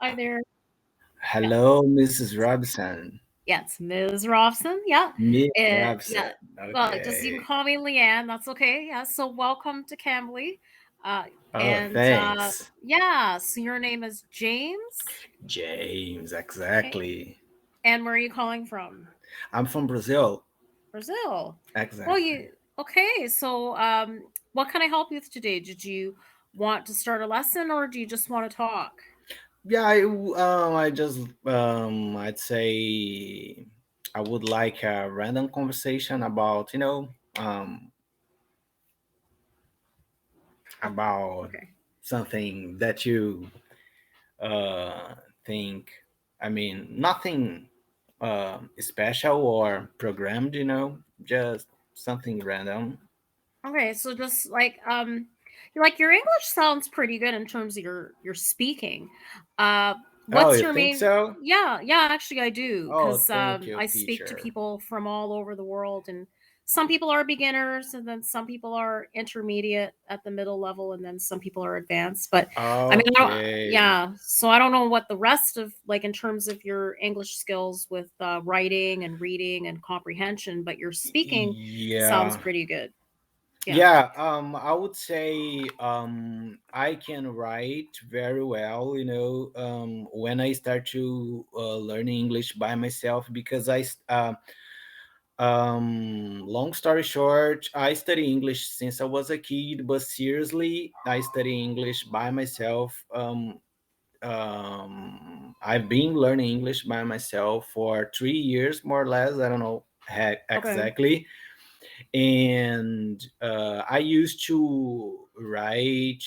Hi there. Yeah. Hello, Mrs. Robson. Yeah, it's Ms. Robson. Yeah. Miss Yeah. Robson. Well, just you can Okay. call me Leanne. That's okay. Yeah. So welcome to Cambly. Uh, Oh, and thanks. yeah, so your name is James. James, Okay. exactly. And where are you calling from? I'm from Brazil. Brazil. Well, Exactly. you okay. So what can I help you with today? Did you want to start a lesson or do you just want to talk? Yeah, I just, I'd say I would like a random conversation about, about Okay. something that you think, nothing special or programmed, just something random. Okay, so just like your English sounds pretty good in terms of your speaking. Uh Oh, what's you your think main so? Yeah, yeah, actually I do Oh, cuz thank you, I speak to teacher. people from all over the world, and some people are beginners and then some people are intermediate at the middle level and then some people are advanced. But I mean, Okay. yeah, so I don't know what the rest of like in terms of your English skills with writing and reading and comprehension, but your speaking sounds Yeah. pretty good. Yeah. Yeah, I would say I can write very well, when I start to learn English by myself because long story short, I study English since I was a kid, but seriously, I study English by myself. I've been learning English by myself for 3 years, more or less. I don't know Okay. exactly. And I used to write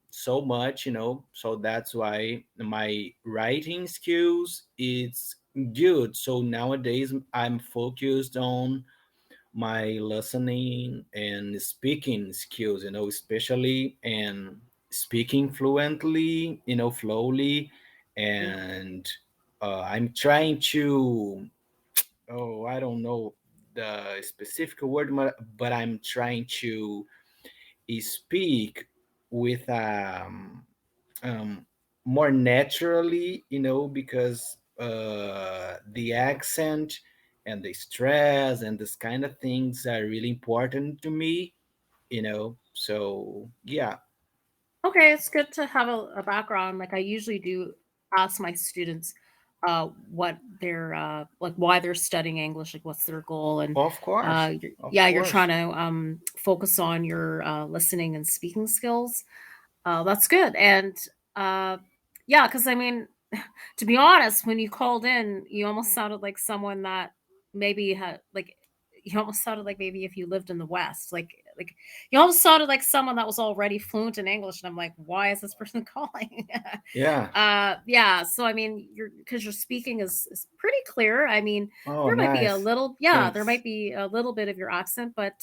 so much, so that's why my writing skills is good. So nowadays I'm focused on my listening and speaking skills, especially and speaking fluently, flowly. And I'm trying to, oh, I don't know the specific word, but I'm trying to speak with um, more naturally, because the accent and the stress and this kind of things are really important to me, So yeah. Okay, it's good to have a background. Like I usually do ask my students what they're like why they're studying English, like what's their goal. And Of course, of yeah, you're trying course. to focus on your listening and speaking skills. That's good. And uh yeah, because I mean, to be honest, when you called in, you almost sounded like someone that maybe had like you almost sounded like maybe if you lived in the West, like you almost sounded like someone that was already fluent in English, and I'm like, why is this person calling? Yeah. Yeah. So I mean, you're because your speaking is pretty clear. I mean, Oh, there might be a nice. little, yeah, there Thanks. might be a little bit of your accent, but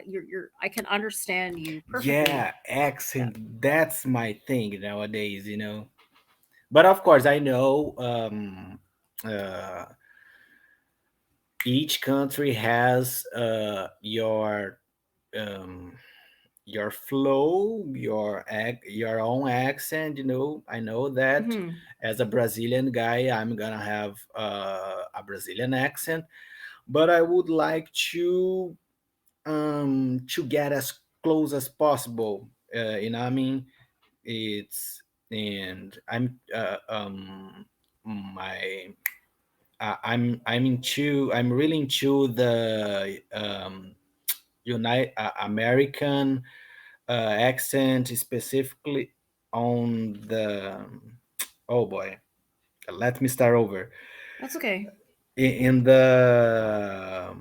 you're I can understand you perfectly. Yeah, Yeah. accent. That's my thing nowadays, But of course, I know uh, each country has um, your flow, your own accent. I know that Hmm. as a Brazilian guy, I'm gonna have a Brazilian accent, but I would like to get as close as possible. It's and my I'm really into the United American accent, specifically on the, oh boy, let me start over. That's okay. In the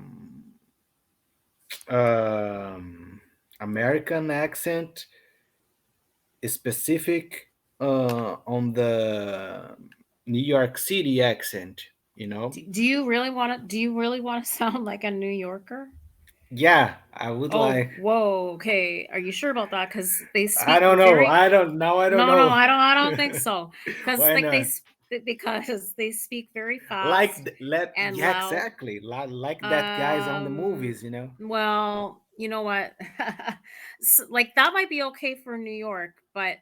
American accent, specific on the New York City accent, Do you really want to? Do you really want to sound like a New Yorker? Yeah, I would Oh, like. whoa. Okay, are you sure about that? Because they I speak don't know. very. I don't know. I don't No, no, know. I don't think so. Because Why like not? because they speak very Like fast and yeah, loud. exactly. Like that guys on the Um. movies. Well, you know what? Like that might be okay for New York, but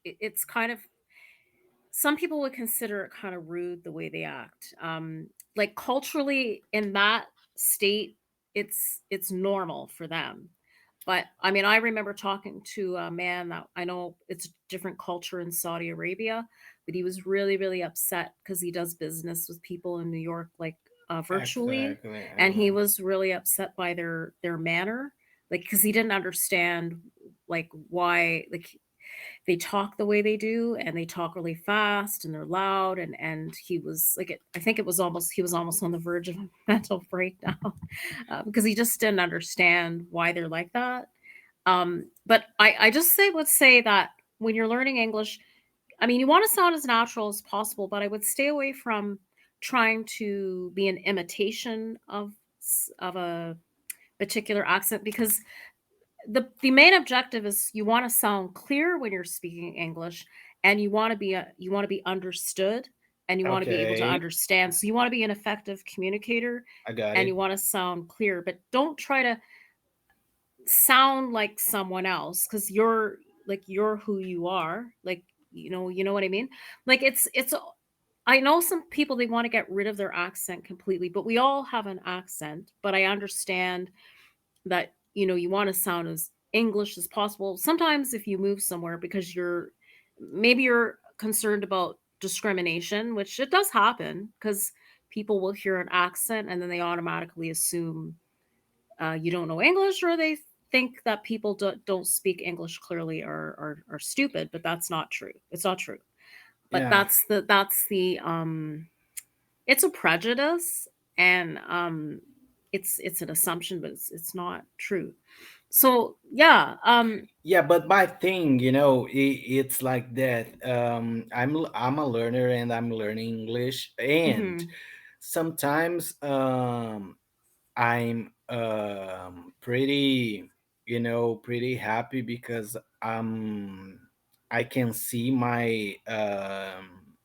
it's kind of some people would consider it kind of rude the way they act. Like culturally in that state, it's normal for them. But I mean, I remember talking to a man that I know it's a different culture in Saudi Arabia, but he was really, really upset because he does business with people in New York, like virtually, Exactly. and he was really upset by their manner, like because he didn't understand like why like they talk the way they do and they talk really fast and they're loud and he was like I think it was almost he was almost on the verge of a mental breakdown because he just didn't understand why they're like that. But I just say would say that when you're learning English, I mean, you want to sound as natural as possible, but I would stay away from trying to be an imitation of a particular accent because the main objective is you want to sound clear when you're speaking English, and you want to be understood, and you want to be able to Okay, understand. So you want to be an effective communicator, I got and you it. want to sound clear, but don't try to sound like someone else because you're who you are. Like you know what I mean. Like it's. I know some people they want to get rid of their accent completely, but we all have an accent. But I understand that you want to sound as English as possible. Sometimes if you move somewhere because maybe you're concerned about discrimination, which it does happen because people will hear an accent and then they automatically assume you don't know English, or they think that people don't speak English clearly are stupid, but that's not true. It's not true. But Yeah, that's the it's a prejudice, and it's an assumption, but it's not true. So yeah, yeah, but my thing, it's like that. I'm a learner and I'm learning English, and mhm, sometimes I'm pretty, pretty happy because I can see my um,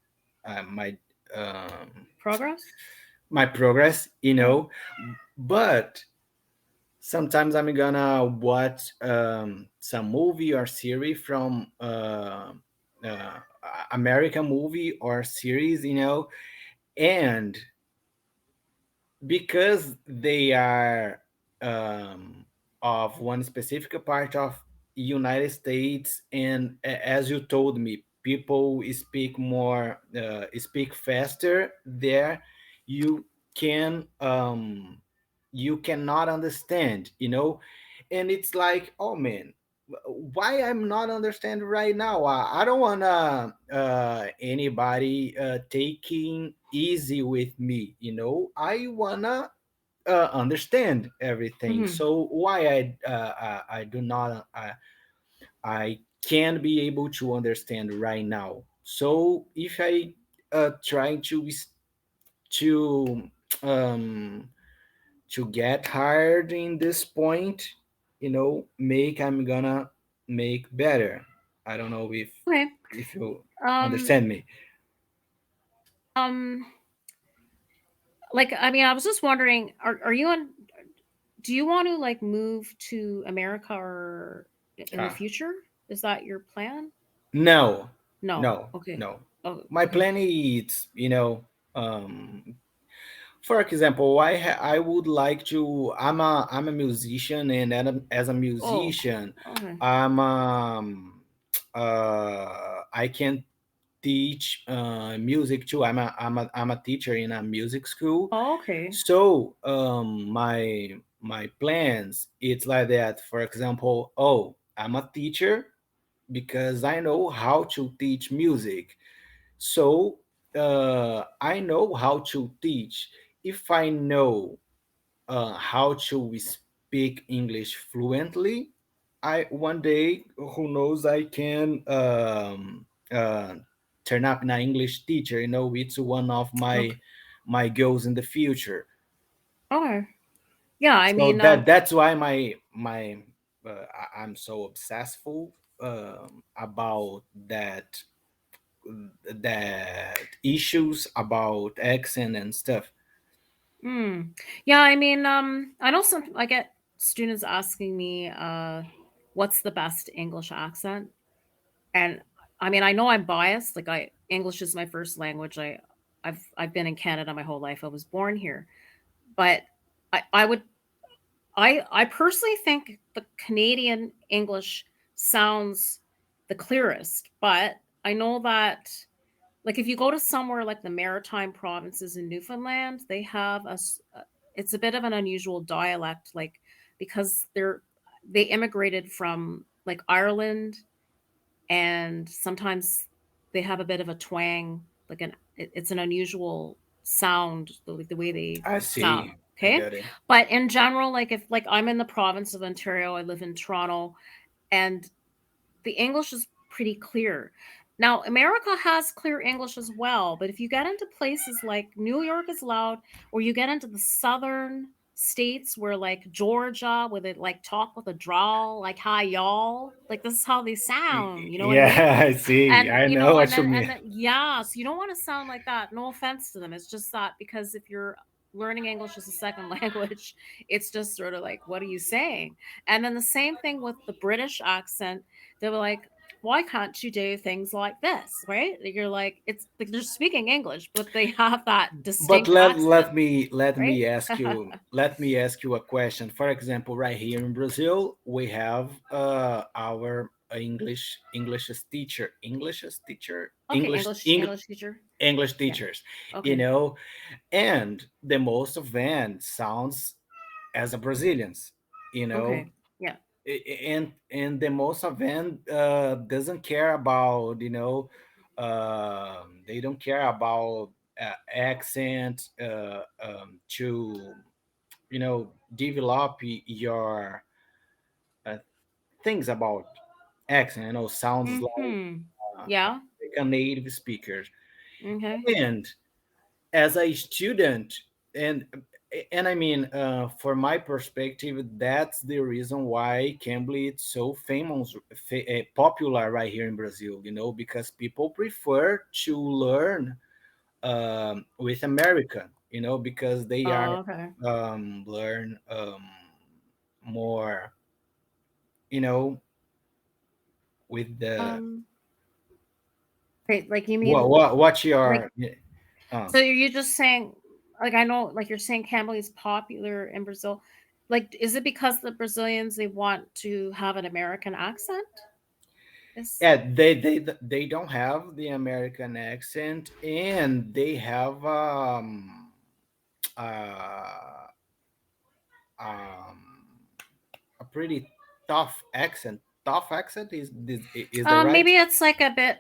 progress. my progress, Yeah. but sometimes I'm gonna watch some movie or series from uh, American movie or series, and because they are um, of one specific part of United States, and as you told me, people speak faster there. You can you cannot understand, and it's like, oh man, why I'm not understand right now. I don't wanna anybody taking easy with me. I wanna understand everything. Mhm. So why I do not I can be able to understand right now. So if I trying to um to get hired in this point, make I'm gonna make better. I don't know Okay. if you Um. understand me. Um. Like, I mean, I was just wondering, are you on? Do you want to like move to America or in the Ah, future? Is that your plan? no, No. no, Okay. no. Oh, My okay. plan is, um, for example, I would like to. I'm a musician, and as a Oh, musician, okay. I can teach music too. I'm a teacher in a music school. Oh, okay. So my plans it's like that. For example, oh, I'm a teacher because I know how to teach music. So I know how to teach. If I know how to speak English fluently, I one day, who knows, I can turn up an English teacher. It's one of Okay. my goals in the future. Okay. Yeah, I So mean, that's why I'm so obsessful about that issues about accent and stuff. yeah, I mean, I know I get students asking me, what's the best English accent? And I mean, I know I'm biased. Like English is my first language. I've been in Canada my whole life. I was born here, but I would I personally think the Canadian English sounds the clearest, but I know that like if you go to somewhere like the maritime provinces in Newfoundland, they have it's a bit of an unusual dialect, like because they immigrated from like Ireland, and sometimes they have a bit of a twang, like it's an unusual sound, like the way they I sound. see. I Okay, got it. but in general, like if like I'm in the province of Ontario, I live in Toronto, and the English is pretty clear. Now, America has clear English as well, but if you get into places like New York is loud, or you get into the southern states where like Georgia, where they like talk with a drawl, like hi y'all, like this is how they sound, you know what I mean? Yeah, I see. And I you know know, what you and mean. then yeah, so you don't want to sound like that. No offense to them. It's just that because if you're learning English as a second language, it's just sort of like, what are you saying? And then the same thing with the British accent. They were like, why can't you do things like this? Right? You're like, it's like they're speaking English, but they have that But distinct accent, right? let me ask you a question. For example, right here in Brazil, we have our Okay, English English teacher. English Yeah. teachers, you Okay. know, and the most of them sounds as a Brazilians, you know, Okay. Yeah. and the most of them doesn't care about, they don't care about accent to develop your uh, things about accent, sounds like Mm-hmm. Yeah. a native speaker. Okay. And as a student, and I mean, for my perspective, that's the reason why Cambly is so famous, popular right here in Brazil, because people prefer to learn with American, because they are Oh, okay. learn more, you know with the Um, okay, like you mean what's like your uh, so you're just saying like I know like you're saying Cambly is popular in Brazil. Like is it because the Brazilians they want to have an American accent? Is yeah, they don't have the American accent, and they have uh, um, a pretty tough accent. Tough accent is that right? maybe it's like a bit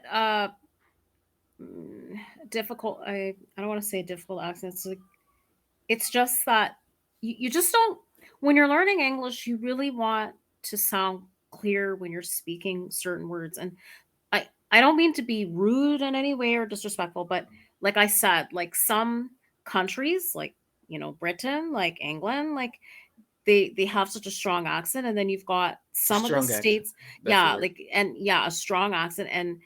mm, difficult. I don't want to say difficult accents. Like it's just that you just don't when you're learning English, you really want to sound clear when you're speaking certain words. And I don't mean to be rude in any way or disrespectful, but like I said, like some countries, like Britain, like England, like they have such a strong accent, and then you've got some of the Strong accent. states, That's the yeah, word. like and yeah, a strong accent, and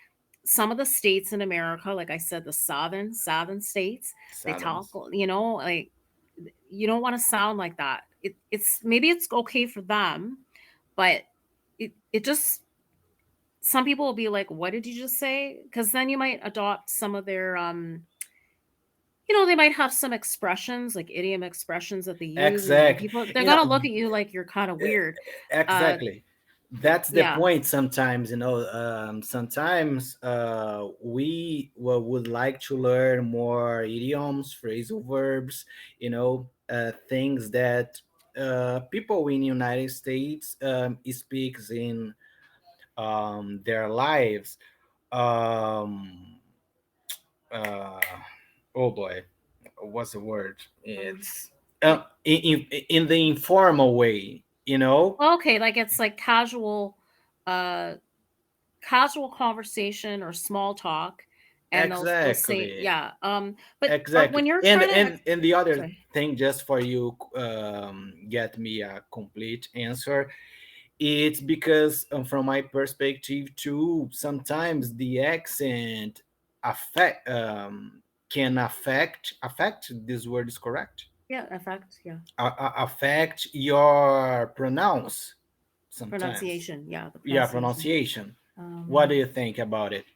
some of the states in America, like I said, the southern states, they talk, Sadams. like you don't want to sound like that. It's maybe it's okay for them, but it just some people will be like, "What did you just say?" Because then you might adopt some of their they might have some expressions like idiom expressions that they use, and then Exact. people they're You gonna know, look at you like you're kind of weird. Uh, exactly. That's the yeah. point. Sometimes, sometimes we would like to learn more idioms, phrasal verbs, things that people in United States speaks in their lives. Um, uh, oh boy, what's the word? Um, It's like in the informal way, okay, like it's like uh, casual conversation or small talk, and they'll say Exactly. yeah. But Exactly. when you're And trying to and the other sorry. thing, just for you get me a complete answer, it's because from my perspective too, sometimes the accent affect can affect, this word is correct, Yeah, effect, yeah. affect your pronounce sometimes. Pronunciation, yeah, the Yeah, pronunciation. pronunciation. What do Um, you think about it?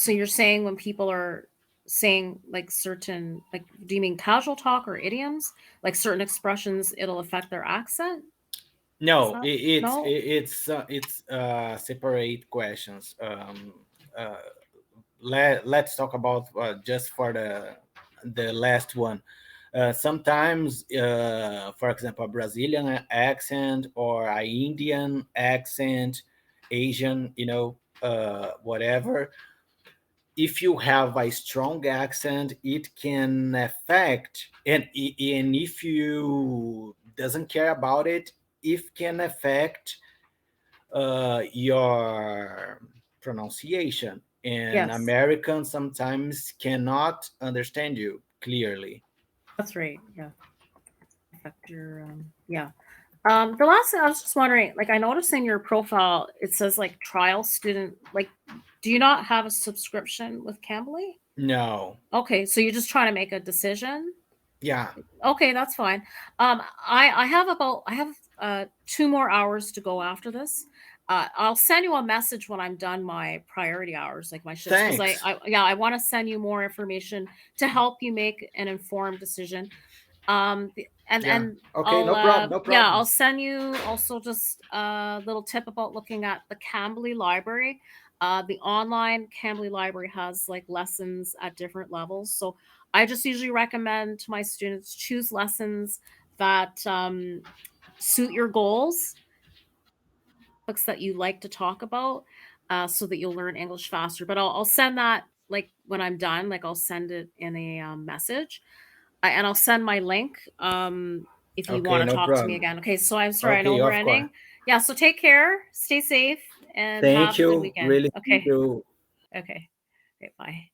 So you're saying when people are saying like certain, like, do you mean casual talk or idioms? Like certain expressions, it'll affect their accent? Is No, that no? it's separate questions. Uh, let's talk about just for the last one. Sometimes, for example, a Brazilian accent or a Indian accent, Asian, whatever. If you have a strong accent, it can affect, and if you doesn't care about it, it can affect your pronunciation, and Yes, Americans sometimes cannot understand you clearly. that's right. Yeah, affect your yeah. The last thing I was just wondering, like I noticed in your profile it says like trial student. Like, do you not have a subscription with Cambly? No. Okay, so you're just trying to make a decision. Yeah. Okay, that's fine. I have 2 more hours to go after this. I'll send you a message when I'm done my priority hours, like my shifts, because Thanks. I want to send you more information to help you make an informed decision. Yeah. And Okay. No problem. No I'll problem. send you also just a little tip about looking at the Cambly library. The online Cambly library has like lessons at different levels. So I just usually recommend to my students choose lessons that suit your goals, topics that you like to talk about, so that you'll learn English faster. But I'll send that like when I'm done. Like I'll send it in a message, and I'll send my link if you Okay. want to No talk to me problem. again. Okay, so I'm sorry, I know Okay. we're Of course. ending. Yeah, so take care, stay safe, and Thank have a good you. weekend. Really. Thank Okay, you. okay, okay, bye.